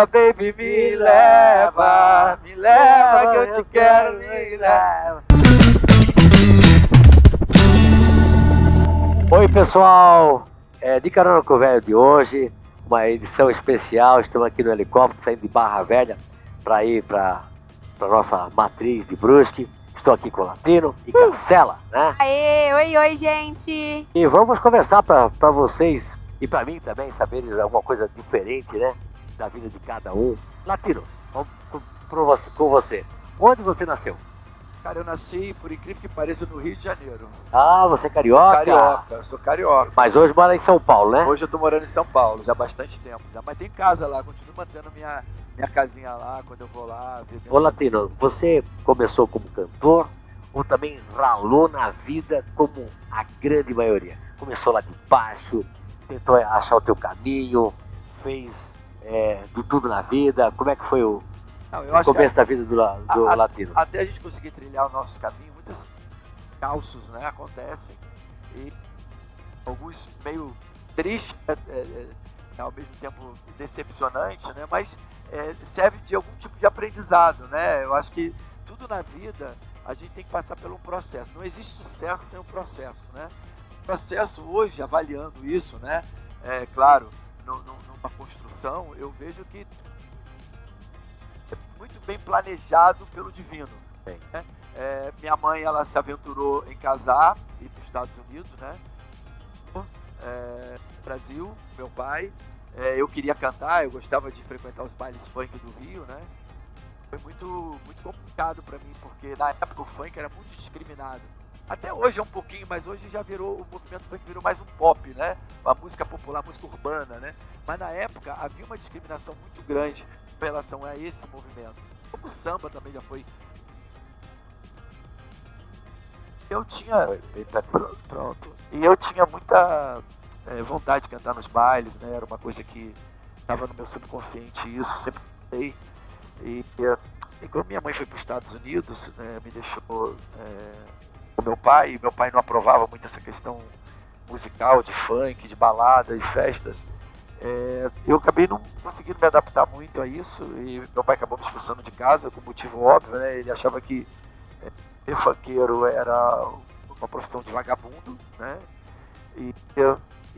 Oh, baby, me leva que eu te quero, me leva. Oi, pessoal, de carona com o velho de hoje, uma edição especial. Estamos aqui no helicóptero, saindo de Barra Velha para ir para nossa matriz de Brusque. Estou aqui com o Latino e Cancela, né? Aê, oi, gente! E vamos conversar para vocês e para mim também saberem alguma coisa diferente, né? Da vida de cada um. Latino, vamos com você. Onde você nasceu? Cara, eu nasci, por incrível que pareça, no Rio de Janeiro. Ah, você é carioca? Carioca, sou carioca. Mas hoje mora em São Paulo, né? Hoje eu tô morando em São Paulo, já há bastante tempo. Mas tem casa lá, continuo mantendo minha casinha lá, quando eu vou lá. Ô Latino, você começou como cantor ou também ralou na vida como a grande maioria? Começou lá de baixo, tentou achar o teu caminho, fez de tudo na vida. Como é que foi o começo da vida do Latino? Até a gente conseguir trilhar o nosso caminho, muitos calços, né, acontecem. E alguns meio tristes, ao mesmo tempo decepcionantes, né, mas serve de algum tipo de aprendizado, né? Eu acho que tudo na vida a gente tem que passar por um processo. Não existe sucesso sem um processo, né? O processo hoje, avaliando isso, né? Claro, numa construção, eu vejo que é muito bem planejado pelo divino. Né? Minha mãe, ela se aventurou em casar e ir para os Estados Unidos, né? Brasil, meu pai. Eu queria cantar, eu gostava de frequentar os bailes funk do Rio, né? Foi muito, muito complicado para mim, porque na época o funk era muito discriminado. Até hoje é um pouquinho, mas hoje já virou, o movimento funk virou mais um pop, né? Uma música popular, música urbana, né? Mas na época havia uma discriminação muito grande em relação a esse movimento. Como o samba também já foi. Eu tinha... Pronto. E eu tinha muita vontade de cantar nos bailes, né? Era uma coisa que estava no meu subconsciente, isso, sempre gostei. E quando minha mãe foi para os Estados Unidos, me deixou com meu pai não aprovava muito essa questão musical, de funk, de balada, de festas. Eu acabei não conseguindo me adaptar muito a isso, e meu pai acabou me expulsando de casa, com motivo óbvio, né? Ele achava que ser funkeiro era uma profissão de vagabundo, né? E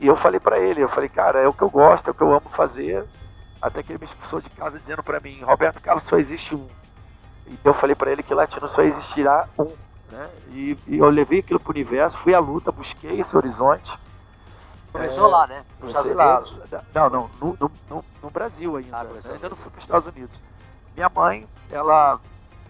eu falei pra ele, cara, é o que eu gosto, é o que eu amo fazer. Até que ele me expulsou de casa dizendo pra mim, Roberto Carlos, só existe um. E eu falei pra ele que Latino só existirá um, né? E eu levei aquilo pro universo, fui à luta, busquei esse horizonte. Começou lá, né? Nos Estados Unidos. Não, no Brasil ainda. Né? Ainda não fui para os Estados Unidos. Minha mãe, ela,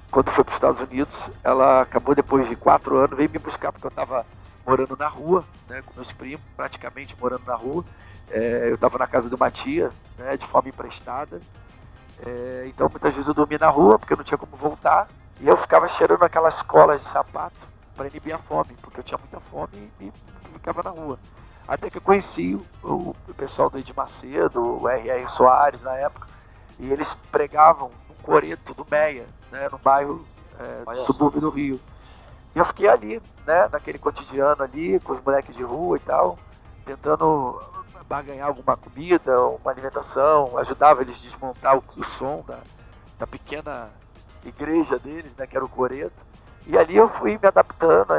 quando foi para os Estados Unidos, ela acabou depois de 4 anos, veio me buscar porque eu estava morando na rua, né, com meus primos, praticamente morando na rua. Eu estava na casa de uma tia, né, de forma emprestada. Então muitas vezes eu dormia na rua porque eu não tinha como voltar. E eu ficava cheirando aquelas colas de sapato para inibir a fome, porque eu tinha muita fome e ficava na rua. Até que eu conheci o pessoal do Edir Macedo, o R.R. Soares na época, e eles pregavam no Coreto do Meia, né, no bairro subúrbio do Rio. E eu fiquei ali, né, naquele cotidiano ali, com os moleques de rua e tal, tentando barganhar alguma comida, uma alimentação, ajudava eles a desmontar o som da pequena igreja deles, né, que era o Coreto. E ali eu fui me adaptando,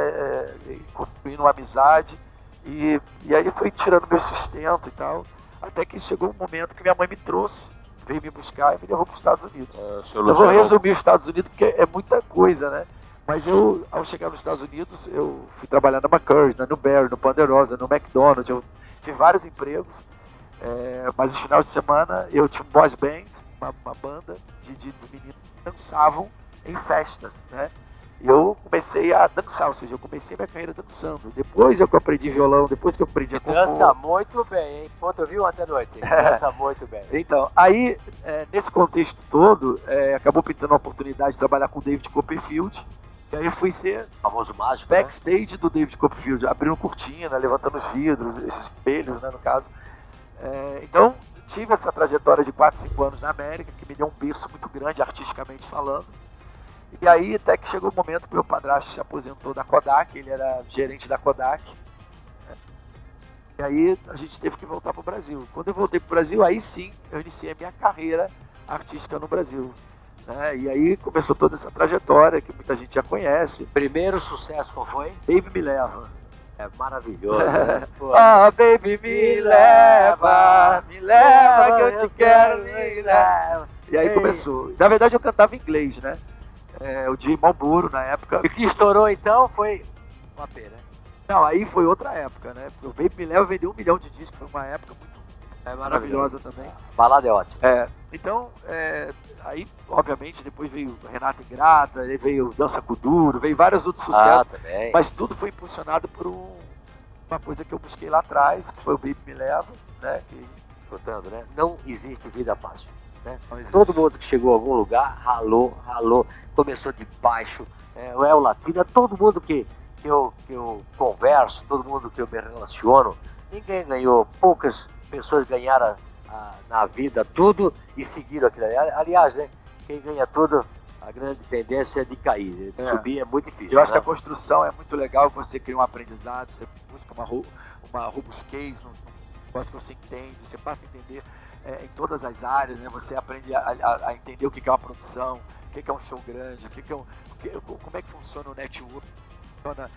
construindo uma amizade. E aí fui tirando meu sustento e tal, até que chegou um momento que minha mãe me trouxe, veio me buscar e me levou para os Estados Unidos. Eu vou resumir os Estados Unidos porque é muita coisa, né? Mas eu, ao chegar nos Estados Unidos, eu fui trabalhar na McCurry, na Newberry, no Ponderosa, no McDonald's, eu tive vários empregos, mas no final de semana eu tinha um boys band, uma banda de meninos que dançavam em festas, né? Eu comecei a dançar, ou seja, eu comecei minha carreira dançando. Depois eu aprendi violão, depois que eu aprendi a compor. Dança muito bem, hein? Ponto, eu vi ontem à noite. Dança muito bem. Então, aí, nesse contexto todo, acabou pintando a oportunidade de trabalhar com o David Copperfield. E aí eu fui ser famoso mágico, backstage, né, do David Copperfield, abrindo cortina, levantando os vidros, esses espelhos, né, no caso. Então, tive essa trajetória de 4, 5 anos na América, que me deu um berço muito grande, artisticamente falando. E aí até que chegou o momento que meu padrasto se aposentou da Kodak, ele era gerente da Kodak. E aí a gente teve que voltar para o Brasil. Quando eu voltei para o Brasil, aí sim eu iniciei a minha carreira artística no Brasil. Né? E aí começou toda essa trajetória que muita gente já conhece. Primeiro sucesso qual foi? Baby Me Leva. É maravilhoso. Né? Ah, baby, me leva que eu te quero, me leva. E aí começou. Na verdade eu cantava em inglês, né? O Jim Marlboro na época. E o que estourou então foi uma pena. Não, aí foi outra época, né? O Baby Me Leva vendeu 1 milhão de discos, foi uma época muito maravilhosa também. A balada é ótima. Então, aí, obviamente, depois veio Renata Ingrata, aí veio Dança com Duro, veio vários outros sucessos. Também. Mas tudo foi impulsionado por uma coisa que eu busquei lá atrás, que foi o Baby Me Leva, né? Escutando, né? Não existe vida fácil. Né? Todo mundo que chegou a algum lugar ralou, começou de baixo. O Latina, todo mundo que eu converso, todo mundo que eu me relaciono, ninguém ganhou, poucas pessoas ganharam na vida tudo e seguiram aquilo ali. Aliás, né, quem ganha tudo, a grande tendência é de cair, de subir é muito difícil. Eu acho que a construção é muito legal, você cria um aprendizado, você busca uma robustez no negócio que você entende, você passa a entender em todas as áreas, né? Você aprende a entender o que é uma produção, o que é um show grande, como é que funciona o network, funciona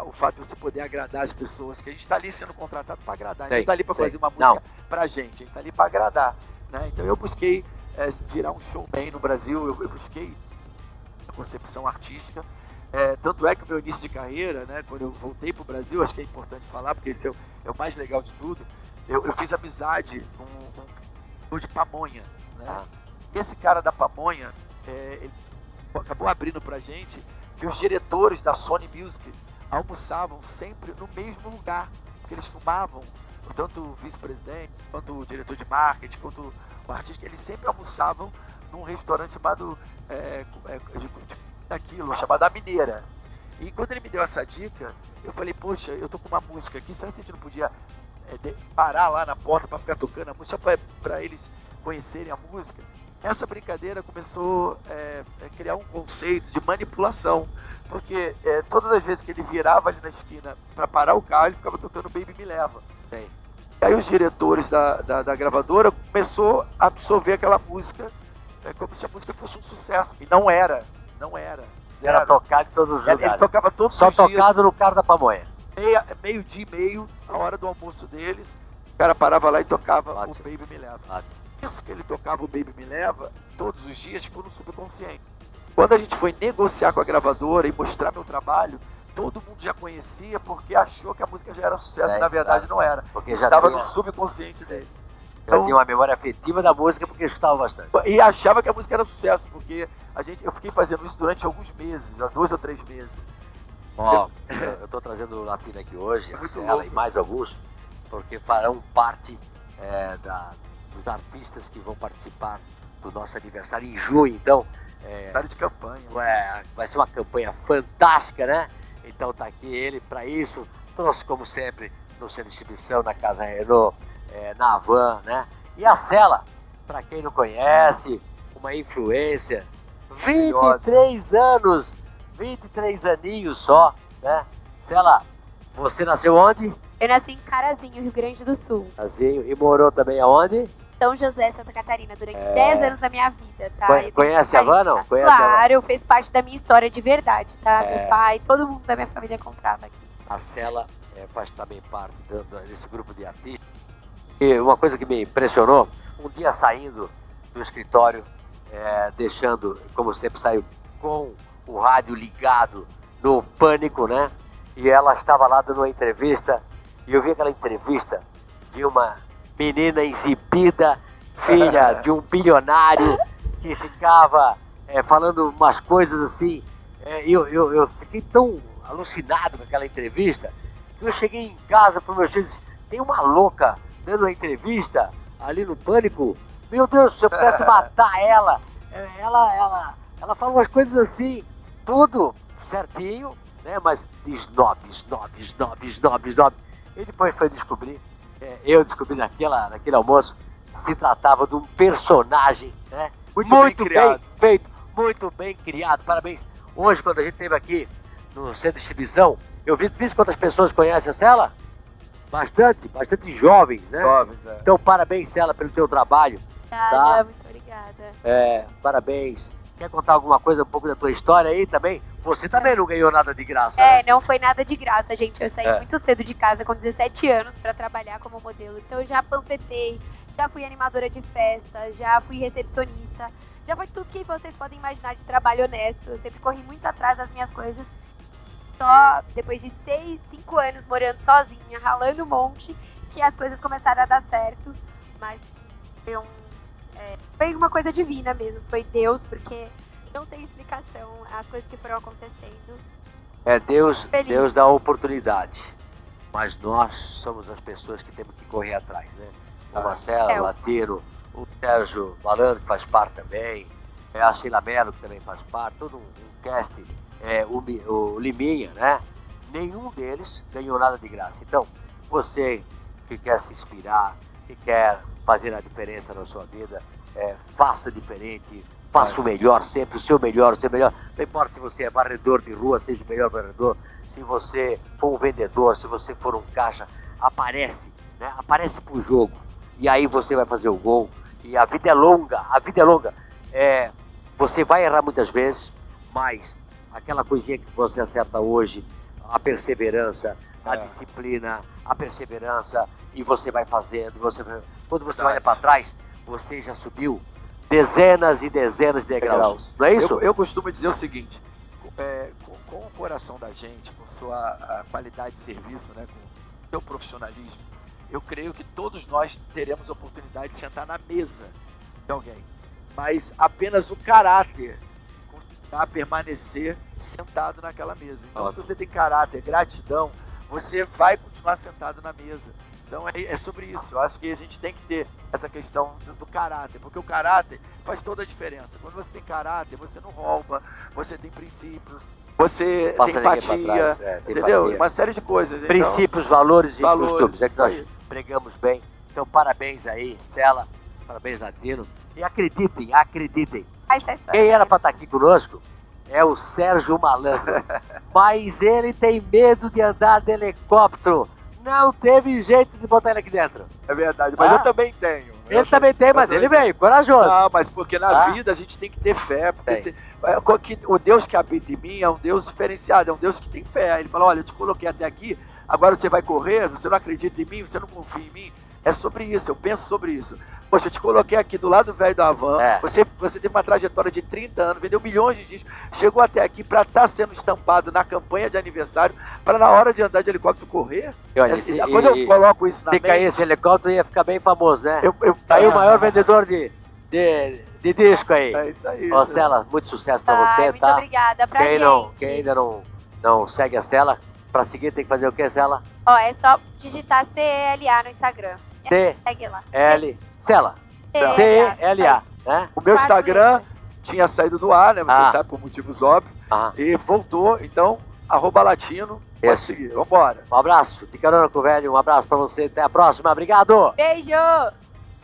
o fato de você poder agradar as pessoas, que a gente está ali sendo contratado para agradar, a gente não está ali para fazer uma música para a gente está ali para agradar. Né? Então eu busquei virar um showman no Brasil, eu busquei a concepção artística, tanto é que o meu início de carreira, né, quando eu voltei para o Brasil, acho que é importante falar, porque esse é o mais legal de tudo, eu fiz amizade com um de Pamonha. Né? Esse cara da Pamonha, ele acabou abrindo pra gente que os diretores da Sony Music almoçavam sempre no mesmo lugar, porque eles fumavam, tanto o vice-presidente, quanto o diretor de marketing, quanto o artista, eles sempre almoçavam num restaurante chamado chamado A Mineira. E quando ele me deu essa dica, eu falei, poxa, eu tô com uma música aqui, será que a gente não podia parar lá na porta para ficar tocando a música, só para eles conhecerem a música? Essa brincadeira começou a criar um conceito de manipulação, porque todas as vezes que ele virava ali na esquina para parar o carro, ele ficava tocando Baby Me Leva. Sim. E aí os diretores da gravadora começou a absorver aquela música como se a música fosse um sucesso, e não era. Era tocado em todos os lugares. Ele tocava todos só os dias. Só tocado no carro da Pamonha. Meio-dia e meio, a hora do almoço deles, o cara parava lá e tocava o Baby Me Leva. Isso que ele tocava o Baby Me Leva, todos os dias, ficou no subconsciente. Quando a gente foi negociar com a gravadora e mostrar meu trabalho, todo mundo já conhecia porque achou que a música já era sucesso, e na verdade não era. Porque estava no subconsciente dele. Então, tinha uma memória afetiva da música porque eu escutava bastante. E achava que a música era sucesso, porque eu fiquei fazendo isso durante alguns meses, 2 ou 3 meses. Eu estou trazendo o Latina aqui hoje, a Cela e mais alguns, porque farão parte dos artistas que vão participar do nosso aniversário em junho, então. Aniversário de campanha. Vai ser uma campanha fantástica, né? Então tá aqui ele para isso. Trouxe, como sempre, no centro de distribuição, na Casa Renault, na Havan, né? E a Cela, para quem não conhece, uma influência, 23 anos, 23 aninhos só, né? Cela, você nasceu onde? Eu nasci em Carazinho, Rio Grande do Sul. Carazinho, e morou também aonde? São José, Santa Catarina, durante 10 anos da minha vida, tá? Conhece a Havan, não? Claro, fez parte da minha história de verdade, tá? Meu pai, todo mundo da minha família comprava aqui. A Cela faz também parte desse grupo de artistas. E uma coisa que me impressionou, um dia saindo do escritório, deixando, como sempre, saiu com o rádio ligado no Pânico, né? E ela estava lá dando uma entrevista, e eu vi aquela entrevista de uma menina exibida, filha de um bilionário, que ficava falando umas coisas assim. Eu fiquei tão alucinado com aquela entrevista, que eu cheguei em casa para o meu filho e disse, tem uma louca dando uma entrevista ali no Pânico, meu Deus, se eu pudesse matar ela. Ela fala umas coisas assim, tudo certinho, né? Mas snob. E depois foi descobrir, eu descobri naquele almoço, se tratava de um personagem, né? Muito bem feito, muito bem criado, parabéns. Hoje, quando a gente esteve aqui no centro de distribuição, eu vi quantas pessoas conhecem a Cela? Bastante jovens, né? Jovens, Então, parabéns, Cela, pelo teu trabalho. Muito obrigada. Parabéns. Quer contar alguma coisa, um pouco da tua história aí também? Você também não ganhou nada de graça, né? Não foi nada de graça, gente. Eu saí muito cedo de casa, com 17 anos, pra trabalhar como modelo. Então eu já panfletei, já fui animadora de festa, já fui recepcionista, já foi tudo que vocês podem imaginar de trabalho honesto. Eu sempre corri muito atrás das minhas coisas. Só depois de 5 anos morando sozinha, ralando um monte, que as coisas começaram a dar certo. Mas foi uma coisa divina mesmo, foi Deus, porque não tem explicação as coisas que foram acontecendo. Deus dá oportunidade, mas nós somos as pessoas que temos que correr atrás, né? O Marcelo, o Latino, o Sérgio Malandro, que faz parte também, a Sheila Mello, que também faz parte, todo um cast, o Liminha, né? Nenhum deles ganhou nada de graça. Então, você que quer se inspirar, que quer fazer a diferença na sua vida, faça diferente, faça o melhor sempre, o seu melhor. Não importa se você é varredor de rua, seja o melhor varredor. Se você for um vendedor, se você for um caixa, aparece, né? Aparece pro jogo. E aí você vai fazer o gol. E a vida é longa, você vai errar muitas vezes, mas aquela coisinha que você acerta hoje, a perseverança, a disciplina, a perseverança, e você vai fazendo, quando você olha para trás, você já subiu dezenas e dezenas de degraus. Não é isso? Eu costumo dizer o seguinte, com o coração da gente, com sua qualidade de serviço, né, com o seu profissionalismo, eu creio que todos nós teremos a oportunidade de sentar na mesa de alguém, mas apenas o caráter conseguirá permanecer sentado naquela mesa. Então, se você tem caráter, gratidão, você vai continuar sentado na mesa. Então é sobre isso. Eu acho que a gente tem que ter essa questão do caráter, porque o caráter faz toda a diferença. Quando você tem caráter, você não rouba, você tem princípios, você tem empatia, entendeu? Empatia. Uma série de coisas. Princípios, então, valores e costumes. É que nós pregamos bem. Então parabéns aí, Cela, parabéns, Latino. E acreditem. Quem era para estar aqui conosco é o Sérgio Malandro. Mas ele tem medo de andar de helicóptero. Não teve jeito de botar ele aqui dentro. É verdade, mas eu também tenho. Ele também tem, mas ele veio, corajoso. Não, mas porque na vida a gente tem que ter fé. Porque o Deus que habita em mim é um Deus diferenciado, é um Deus que tem fé. Ele fala, olha, eu te coloquei até aqui, agora você vai correr, você não acredita em mim, você não confia em mim. É sobre isso, eu penso sobre isso. Poxa, eu te coloquei aqui do lado velho da van, você teve uma trajetória de 30 anos, vendeu milhões de discos, chegou até aqui para estar sendo estampado na campanha de aniversário, para na hora de andar de helicóptero correr. E olha, quando eu coloco isso na mente... Se caísse helicóptero ia ficar bem famoso, né? Caiu o maior vendedor de disco aí. É isso aí. Ó, Cela, muito sucesso para você, muito obrigada pra gente. Quem ainda não segue a Cela, para seguir tem que fazer o que, Cela? É só digitar CELA no Instagram. Segue lá. Cela. CELA. Né? O meu Instagram tinha saído do ar, né? Você sabe, por motivos óbvios. E voltou, então, @latino. Pode seguir. Vambora. Um abraço. De carona com o velho. Um abraço pra você. Até a próxima. Obrigado. Beijo.